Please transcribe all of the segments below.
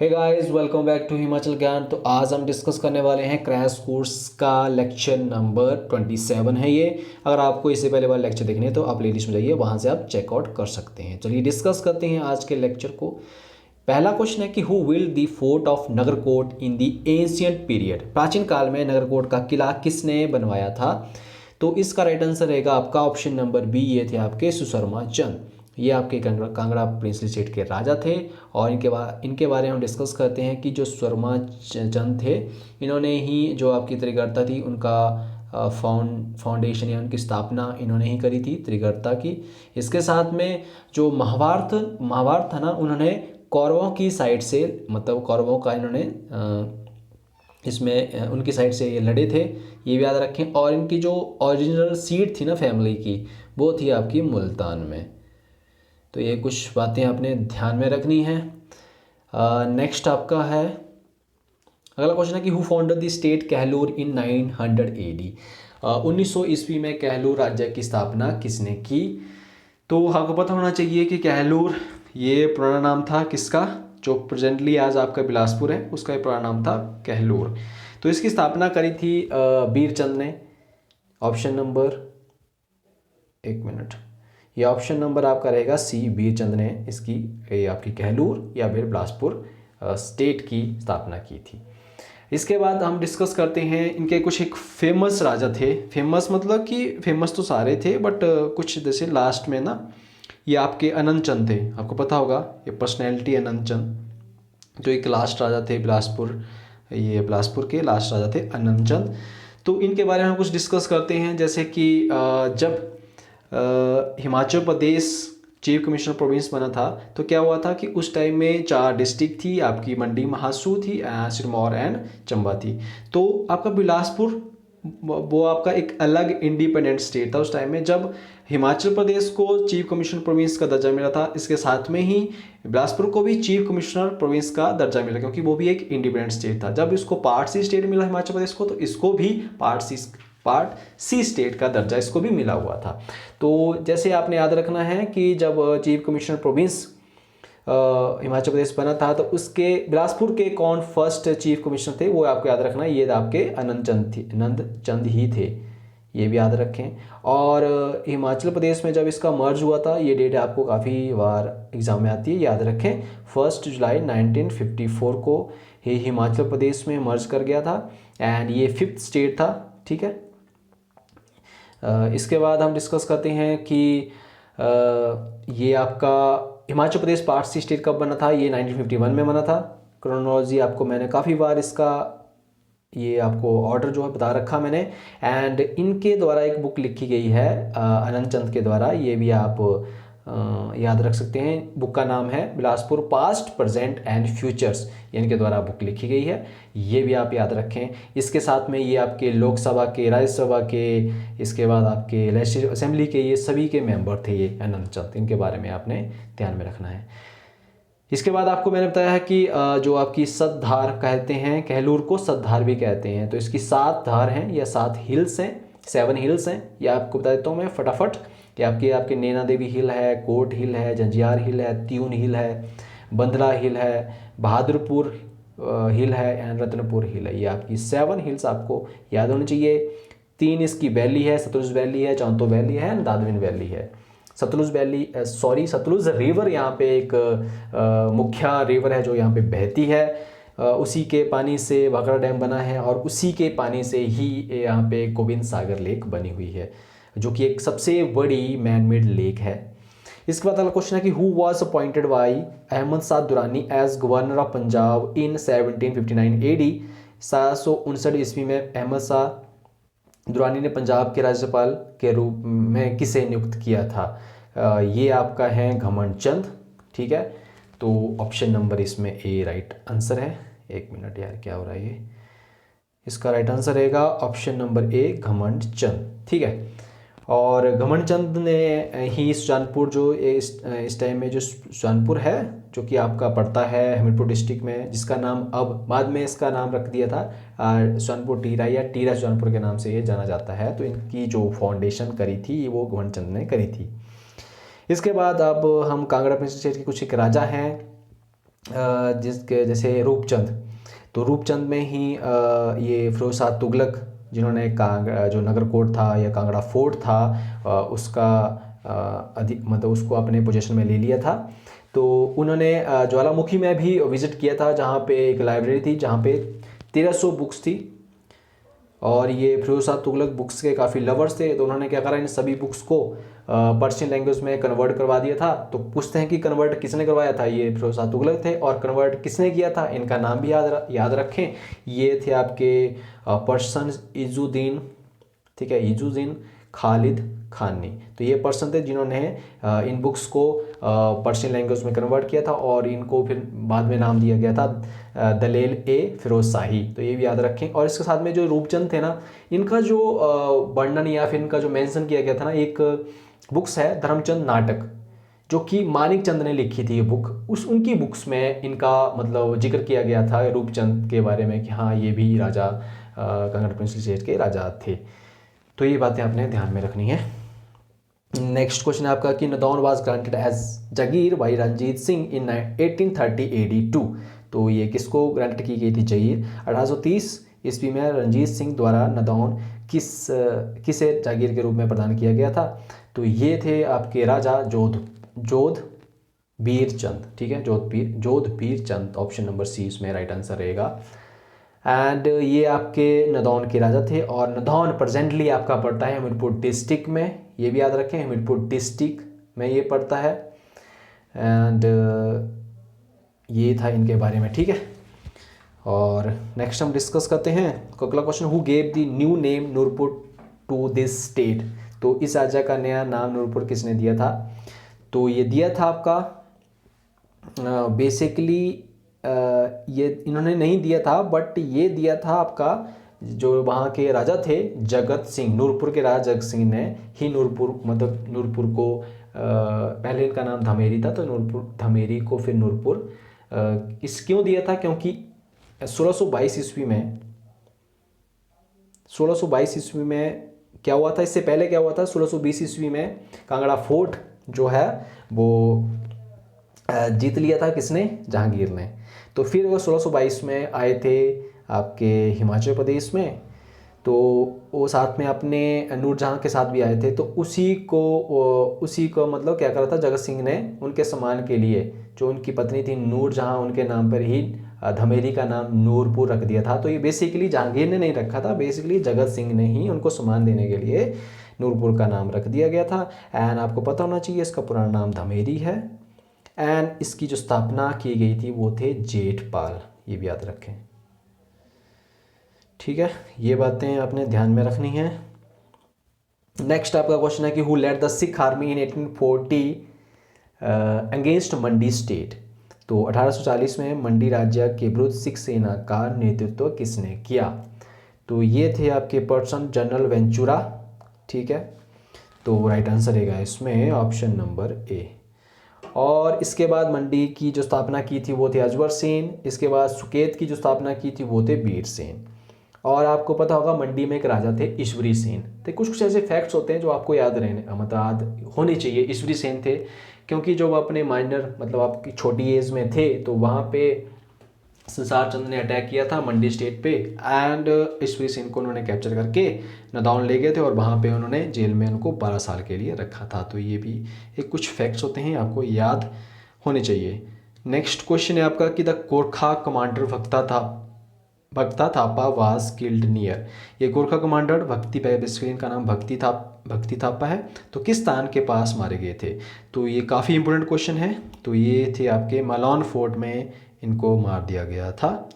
Hey guys, welcome back to Himachal Gyan. तो आज हम डिस्कस करने वाले हैं क्रैश कोर्स का लेक्चर नंबर 27 है ये। अगर आपको इससे पहले वाला लेक्चर देखने हैं तो आप प्लेलिस्ट में जाइए, वहाँ से आप चेकआउट कर सकते हैं। चलिए डिस्कस करते हैं आज के लेक्चर को। पहला क्वेश्चन है कि who will the fort of Nagarkot in the ancient period. प्राचीन काल में नगरकोट का किला किसने बनवाया था? तो इसका राइट आंसर रहेगा आपका ऑप्शन नंबर बी, ये थे आपके सुशर्मा चंद। ये आपके कांगड़ा प्रिंसली स्टेट के राजा थे। और इनके बारे में हम डिस्कस करते हैं कि जो शर्मा चंद थे, इन्होंने ही जो आपकी त्रिगर्ता थी उनका फाउंडेशन या उनकी स्थापना इन्होंने ही करी थी, त्रिगर्ता की। इसके साथ में जो महाभारत था ना, उन्होंने कौरवों की साइड से, मतलब कौरवों का इन्होंने इसमें उनकी साइड से ये लड़े थे, ये भी याद रखें। और इनकी जो ओरिजिनल सीट थी ना फैमिली की, वो थी आपकी मुल्तान में। तो ये कुछ बातें आपने ध्यान में रखनी है। नेक्स्ट आपका है, अगला क्वेश्चन है कि who founded the state Kahlur in 900 AD। 1900 ईस्वी में कहलूर राज्य की स्थापना किसने की? तो आपको पता होना चाहिए कि कहलूर ये पुराना नाम था किसका, जो प्रेजेंटली आज आपका बिलासपुर है, उसका ये पुराना नाम था कहलूर। तो इसकी स्थापना करी थी बीरचंद ने। ऑप्शन नंबर, एक मिनट, ये ऑप्शन नंबर आपका रहेगा सी, बीरचंद ने इसकी ये आपकी कहलूर या फिर बिलासपुर स्टेट की स्थापना की थी। इसके बाद हम डिस्कस करते हैं इनके कुछ एक फेमस राजा थे। फेमस मतलब कि फेमस तो सारे थे, बट कुछ जैसे लास्ट में ना, ये आपके अनंत चंद थे। आपको पता होगा ये पर्सनैलिटी अनंत चंद, जो एक लास्ट राजा थे बिलासपुर, ये बिलासपुर के लास्ट राजा थे अनंत चंद। तो इनके बारे में हम कुछ डिस्कस करते हैं। जैसे कि जब Himachal Pradesh chief commissioner province बना था, तो क्या हुआ था कि उस टाइम में 4 डिस्ट्रिक्ट थी आपकी, मंडी महासू थी, सिरमौर एंड चंबा थी। तो आपका बिलासपुर वो आपका एक अलग इंडिपेंडेंट स्टेट था उस टाइम में, जब हिमाचल प्रदेश को चीफ कमिश्नर प्रोविंस का दर्जा मिला था। इसके साथ में ही बिलासपुर को भी चीफ कमिश्नर प्रोविंस का दर्जा मिला, क्योंकि वो भी एक इंडिपेंडेंट स्टेट था। जब इसको पार्ट सी स्टेट मिला हिमाचल प्रदेश को, तो इसको भी पार्ट सी स्टेट का दर्जा इसको भी मिला हुआ था। तो जैसे आपने याद रखना है कि जब chief commissioner province Himachal Pradesh बना था, तो उसके बिलासपुर के कौन फर्स्ट चीफ कमिश्नर थे, वो आपको याद रखना है, ये आपके आनंद चंद ही थे, ये भी याद रखें। और हिमाचल प्रदेश में जब इसका मर्ज हुआ था, ये डेट आपको काफ़ी बार एग्जाम में आती है, याद रखें। 1 जुलाई 1954 को ये हिमाचल प्रदेश में मर्ज कर गया था, एंड ये 5th स्टेट था। ठीक है। इसके बाद हम डिस्कस करते हैं कि ये आपका हिमाचल प्रदेश पार्ट सी स्टेट कब बना था। ये 1951 में बना था। क्रोनोलॉजी आपको मैंने काफ़ी बार इसका ये आपको ऑर्डर जो है बता रखा मैंने। एंड इनके द्वारा एक बुक लिखी गई है अनंत चंद के द्वारा, ये भी आप याद रख सकते हैं। बुक का नाम है Bilaspur past present and futures, इनके द्वारा बुक लिखी गई है, ये भी आप याद रखें। इसके साथ में ये आपके लोकसभा के, राज्यसभा के, इसके बाद आपके लेजिस्लेटिव असेंबली के, ये सभी के मेंबर थे ये अनंत चंद। इनके बारे में आपने ध्यान में रखना है। इसके बाद आपको मैंने बताया है कि जो आपकी सतधार कहते हैं, कहलूर को सतधार भी कहते हैं। तो इसकी 7 धार हैं या 7 हिल्स हैं, 7 हिल्स हैं। ये आपको बता देता हूँ मैं फटाफट कि आपके नैना देवी हिल है, कोट हिल है, जंजियार हिल है, त्यून हिल है, बंदला हिल है, बहादुरपुर हिल है एंड रत्नपुर हिल है। ये आपकी 7 हिल्स आपको याद होनी चाहिए। 3 इसकी वैली है, सतलुज वैली है, चांतो वैली है एंड दादविन वैली है। सतलुज रिवर यहाँ पे एक मुख्य रिवर है जो यहाँ पे बहती है। उसी के पानी से भाखड़ा डैम बना है, और उसी के पानी से ही यहाँ पे गोविंद सागर लेक बनी हुई है, जो कि एक सबसे बड़ी मैन मेड लेक है। इसके बाद अगला क्वेश्चन है कि who was appointed by Ahmad Shah Durrani as governor of Punjab in 1759 AD। 759 ईस्वी में अहमद शाह दुरानी ने पंजाब के राज्यपाल के रूप में किसे नियुक्त किया था? ये आपका है घमंड चंद। ठीक है। तो ऑप्शन नंबर इसमें ए राइट आंसर है। एक मिनट यार, क्या हो रहा है ये, इसका राइट आंसर रहेगा ऑप्शन नंबर ए, घमंड चंद। ठीक है। और घमंड चंद ने ही सुजानपुर, जो इस टाइम में जो सुजानपुर है, जो कि आपका पड़ता है हमीरपुर डिस्ट्रिक्ट में, जिसका नाम अब बाद में इसका नाम रख दिया था सुजानपुर टीरा या टीरा सुजानपुर के नाम से ये जाना जाता है। तो इनकी जो फाउंडेशन करी थी वो घमंड चंद ने करी थी। इसके बाद अब हम कांगड़ा प्रिंस स्टेट के कुछ एक राजा हैं जिसके जैसे रूपचंद, तो रूपचंद में ही ये फिरोज शाह तुगलक जिन्होंने जो नगरकोट था या कांगड़ा फोर्ट था उसका अधिक मतलब उसको अपने पोजीशन में ले लिया था। तो उन्होंने ज्वालामुखी में भी विज़िट किया था, जहाँ पे एक लाइब्रेरी थी जहाँ पे 1300 बुक्स थी, और ये फिरोज शाह तुगलक बुक्स के काफ़ी लवर्स थे। तो उन्होंने क्या करा, इन सभी बुक्स को पर्शियन लैंग्वेज में कन्वर्ट करवा दिया था। तो पूछते हैं कि कन्वर्ट किसने करवाया था, ये फिरोज शाह तुगलक थे। और कन्वर्ट किसने किया था, इनका नाम भी याद रखें, ये थे आपके पर्सन इजुद्दीन, ठीक है, इजुद्दीन खालिद खानी। तो ये पर्सन थे जिन्होंने इन बुक्स को पर्शियन लैंग्वेज में कन्वर्ट किया था, और इनको फिर बाद में नाम दिया गया था दलेल ए फिरोज शाही। तो ये भी याद रखें। और इसके साथ में जो रूपचंद थे ना, इनका जो वर्णन या फिर इनका जो मेंशन किया गया था ना, एक बुक्स है धर्मचंद नाटक, जो कि मानिक चंद ने लिखी थी ये बुक, उनकी बुक्स में इनका मतलब जिक्र किया गया था रूपचंद के बारे में कि हाँ ये भी राजा कांगड़ा प्रिंसली स्टेट के राजा थे। तो ये बातें आपने ध्यान में रखनी है। नेक्स्ट क्वेश्चन है आपका कि Nadaun was granted as jagir by Ranjit Singh in 1830 AD 2। तो ये किसको ग्रांटेड की गई थी जागीर? 1830 ईस्वी में रंजीत सिंह द्वारा नदौन किसे जागीर के रूप में प्रदान किया गया था? तो ये थे आपके राजा जोधबीर चंद, ठीक है, जोधबीर चंद, ऑप्शन नंबर सी इसमें राइट आंसर रहेगा। एंड ये आपके नदौन के राजा थे, और नदौन प्रेजेंटली आपका पड़ता है हमीरपुर डिस्ट्रिक्ट में, ये भी याद रखें, हमीरपुर डिस्ट्रिक्ट में ये पड़ता है। एंड ये था इनके बारे में, ठीक है। और नेक्स्ट हम डिस्कस करते हैं अगला question, who gave the new name Nurpur to this state? तो इस राज्य का नया नाम नूरपुर किसने दिया था? तो ये दिया था आपका बेसिकली ये इन्होंने नहीं दिया था, बट ये दिया था आपका जो वहाँ के राजा थे जगत सिंह, नूरपुर के राजा जगत सिंह ने ही नूरपुर मतलब नूरपुर को पहले इनका नाम धमेरी था, तो नूरपुर धमेरी को फिर नूरपुर इस क्यों दिया था, क्योंकि 1622 ईस्वी में 1622 ईस्वी में क्या हुआ था, इससे पहले क्या हुआ था, 1620 ईस्वी में कांगड़ा फोर्ट जो है वो जीत लिया था किसने, जहांगीर ने। तो फिर वो 1622 में आए थे आपके हिमाचल प्रदेश में, तो वो साथ में अपने नूरजहां के साथ भी आए थे। तो उसी को मतलब क्या करा था जगत सिंह ने, उनके सम्मान के लिए जो उनकी पत्नी थी नूरजहां, उनके नाम पर ही धमेरी का नाम नूरपुर रख दिया था। तो ये बेसिकली जहांगीर ने नहीं रखा था, बेसिकली जगत सिंह ने ही उनको सम्मान देने के लिए नूरपुर का नाम रख दिया गया था। एंड आपको पता होना चाहिए इसका पुराना नाम धमेरी है। एंड इसकी जो स्थापना की गई थी वो थे जेठपाल, ये भी याद रखें, ठीक है। ये बातें आपने ध्यान में रखनी है। नेक्स्ट आपका क्वेश्चन है कि who led the Sikh army in 1840 against Mandi state? तो 1840 में मंडी राज्य के विरुद्ध सिख सेना का नेतृत्व किसने किया? तो ये थे आपके पर्सन जनरल वेंचुरा, ठीक है। तो राइट आंसर रहेगा इसमें ऑप्शन नंबर ए। और इसके बाद मंडी की जो स्थापना की थी वो थे अजबर सेन। इसके बाद सुकेत की जो स्थापना की थी वो थे बीर सेन। और आपको पता होगा मंडी में एक राजा थे ईश्वरी सेन। तो कुछ ऐसे फैक्ट्स होते हैं जो आपको याद रहने मतलब याद होने चाहिए। ईश्वरी सेन थे क्योंकि जो अपने माइनर मतलब आपकी छोटी एज में थे तो वहाँ पे संसार चंद ने अटैक किया था मंडी स्टेट पे, एंड ईश्वरी सेन को उन्होंने कैप्चर करके नदौन ले गए थे और वहाँ पे उन्होंने जेल में उनको 12 साल के लिए रखा था। तो ये भी एक कुछ फैक्ट्स होते हैं आपको याद होने चाहिए। नेक्स्ट क्वेश्चन है आपका कि द गोरखा कमांडर भक्ता थापा वाज किल्ड नियर। ये गोरखा कमांडर बेसिकली इनका नाम भक्ति थापा है, तो किस स्थान के पास मारे गए थे? तो ये काफ़ी इंपॉर्टेंट क्वेश्चन है। तो ये थे आपके मलौन फोर्ट में इनको मार दिया गया था,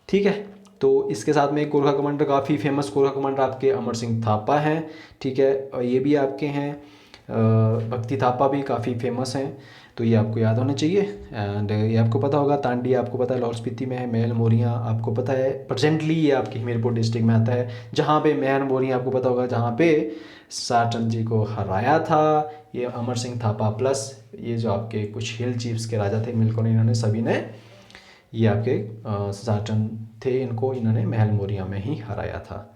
ठीक है। तो इसके साथ में एक गोरखा कमांडर, काफ़ी फेमस गोरखा कमांडर आपके अमर सिंह थापा हैं, ठीक है। और ये भी आपके हैं भक्ति थापा भी काफ़ी फेमस हैं, तो ये आपको याद होना चाहिए। एंड ये आपको पता होगा तांडी आपको पता है लाहौल स्पीति में है, महल मोरियाँ आपको पता है प्रेजेंटली ये आपकी हमीरपुर डिस्ट्रिक्ट में आता है, जहाँ पे महल मोरियाँ आपको पता होगा जहाँ पे सारचंद जी को हराया था ये अमर सिंह थापा, प्लस ये जो आपके कुछ हिल चीफ्स के राजा थे मिलकर इन्होंने सभी ने ये आपके सारचंद थे, इनको इन्होंने महल मोरियाँ में ही हराया था।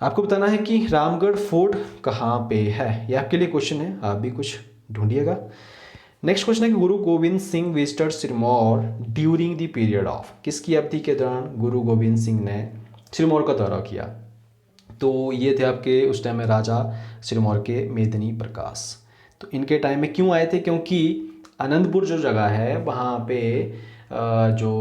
आपको बताना है कि रामगढ़ फोर्ट कहाँ पे है, ये आपके लिए क्वेश्चन है, आप भी कुछ ढूंढिएगा। नेक्स्ट क्वेश्चन है कि गुरु Govind Singh visited Sirmaur during the period of, किसकी अवधि के दौरान गुरु गोविंद सिंह ने सिरमौर का दौरा किया? तो ये थे आपके उस टाइम में राजा सिरमौर के मेदिनी प्रकाश। तो इनके टाइम में क्यों आए थे? क्योंकि आनंदपुर जो जगह है वहाँ पे जो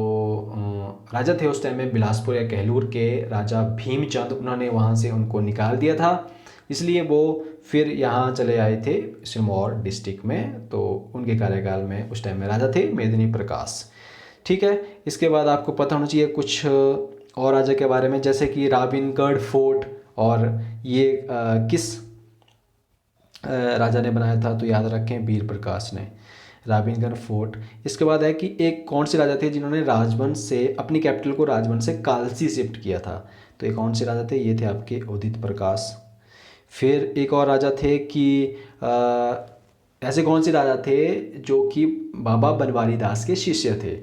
राजा थे उस टाइम में बिलासपुर या कहलूर के राजा भीमचंद, उन्होंने वहाँ से उनको निकाल दिया था, इसलिए वो फिर यहाँ चले आए थे सिरमौर डिस्ट्रिक्ट में। तो उनके कार्यकाल में उस टाइम में राजा थे मेदिनी प्रकाश। ठीक है, इसके बाद आपको पता होना चाहिए कुछ और राजा के बारे में, जैसे कि राबिनगढ़ फोर्ट, और ये किस राजा ने बनाया था? तो याद रखें वीर प्रकाश ने, राबिनगढ़ फोर्ट। इसके बाद है कि एक कौन से राजा थे जिन्होंने राजवंश से अपनी कैपिटल को राजवंश से कालसी शिफ्ट किया था? तो ये कौन से राजा थे? ये थे आपके उदित प्रकाश। फिर एक और राजा थे कि ऐसे कौन से राजा थे जो कि बाबा बनवारी दास के शिष्य थे?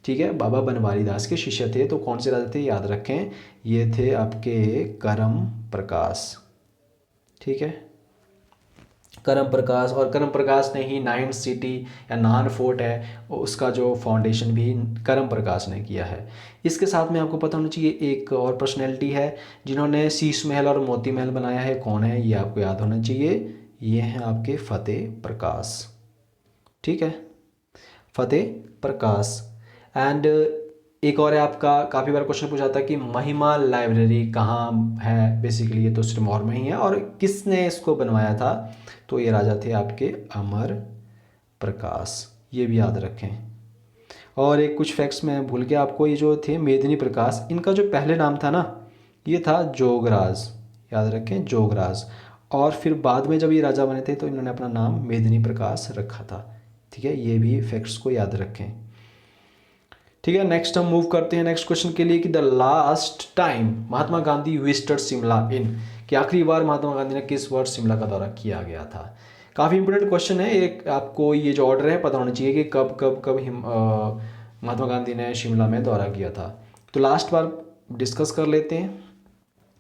ठीक है, बाबा बनवारी दास के शिष्य थे। तो कौन से राजा थे? याद रखें, ये थे आपके करम प्रकाश। ठीक है, करम प्रकाश। और करम प्रकाश ने ही नाइन सिटी या नाहन फोर्ट है उसका जो फाउंडेशन भी करम प्रकाश ने किया है। इसके साथ में आपको पता होना चाहिए एक और पर्सनैलिटी है जिन्होंने शीश महल और मोती महल बनाया है। कौन है? ये आपको याद होना चाहिए, ये हैं आपके फतेह प्रकाश। ठीक है, फतेह प्रकाश। एंड एक और है आपका, काफ़ी बार क्वेश्चन पूछा था कि महिमा लाइब्रेरी कहाँ है? बेसिकली ये तो सिरमौर में ही है। और किसने इसको बनवाया था? तो ये राजा थे आपके अमर प्रकाश, ये भी याद रखें। और एक कुछ फैक्ट्स मैं भूल गया आपको, ये जो थे मेदिनी प्रकाश, इनका जो पहले नाम था ना ये था जोगराज, याद रखें जोगराज। और फिर बाद में जब ये राजा बने थे तो इन्होंने अपना नाम मेदिनी प्रकाश रखा था। ठीक है, ये भी फैक्ट्स को याद रखें। ठीक है, नेक्स्ट हम मूव करते हैं नेक्स्ट क्वेश्चन के लिए कि the last time Mahatma Gandhi visited Shimla in, कि आखिरी बार महात्मा गांधी ने किस वर्ष शिमला का दौरा किया गया था? काफ़ी इंपॉर्टेंट क्वेश्चन है। एक आपको ये जो ऑर्डर है पता होना चाहिए कि कब कब कब महात्मा गांधी ने शिमला में दौरा किया था। तो लास्ट बार डिस्कस कर लेते हैं।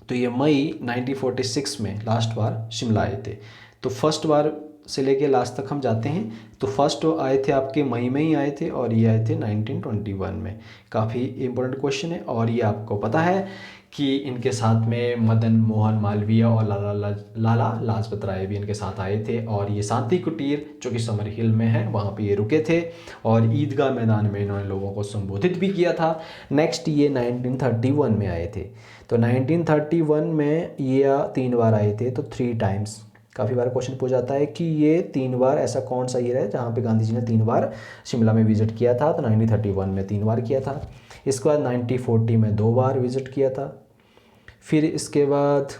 तो ये मई 1946 में लास्ट बार शिमला आए थे। तो फर्स्ट बार से लेके लास्ट तक हम जाते हैं। तो फर्स्ट आए थे आपके मई में ही आए थे और ये आए थे 1921 में। काफ़ी इंपॉर्टेंट क्वेश्चन है। और ये आपको पता है कि इनके साथ में मदन मोहन मालवीय और लाला लाजपत राय भी इनके साथ आए थे। और ये शांति कुटीर जो कि समर हिल में है वहाँ पे ये रुके थे और ईदगाह मैदान में इन्होंने लोगों को संबोधित भी किया था। नेक्स्ट ये 1931 में आए थे। तो 1931 में ये 3 बार आए थे, तो 3 टाइम्स। काफ़ी बार क्वेश्चन पूछा जाता है कि ये 3 बार ऐसा कौन सा ईयर है जहाँ पे गांधी जी ने 3 बार शिमला में विजिट किया था? तो 1931 में 3 बार किया था। इसके बाद 1940 में 2 बार विजिट किया था। फिर इसके बाद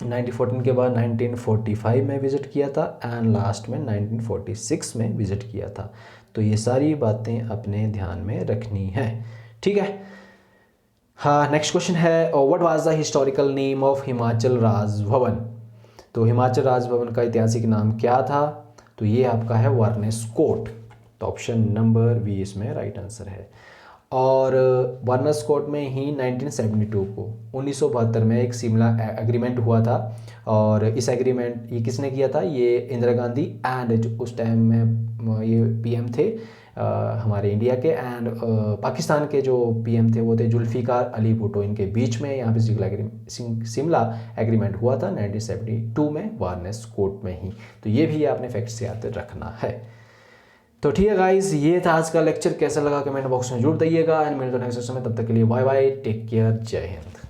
1914 के बाद 1945 में विज़िट किया था एंड लास्ट में 1946 में विज़िट किया था। तो ये सारी बातें अपने ध्यान में रखनी है। ठीक है, हाँ। नेक्स्ट क्वेश्चन है what was the historical name of Himachal Raj Bhavan? तो हिमाचल राजभवन का ऐतिहासिक नाम क्या था? तो ये आपका है वारनेस्कोट। तो ऑप्शन नंबर बी इसमें राइट आंसर है। और वारनेस्कोट में ही 1972 को 1972 में एक शिमला एग्रीमेंट हुआ था। और इस एग्रीमेंट ये किसने किया था? ये इंदिरा गांधी एंड उस टाइम में ये पीएम थे हमारे इंडिया के, एंड पाकिस्तान के जो पीएम थे वो थे जुल्फ़िकार अली भुट्टो। इनके बीच में यहाँ पे शिमला एग्रीमेंट हुआ था 1972 में वारनेस्कोट में ही। तो ये भी आपने फैक्ट्स याद रखना है। तो ठीक है गाइस, ये था आज का लेक्चर। कैसा लगा कमेंट बॉक्स में जरूर दइएगा एंड मिलते हैं नेक्स्ट सेशन में। तब तक के लिए बाय बाय, टेक केयर, जय हिंद।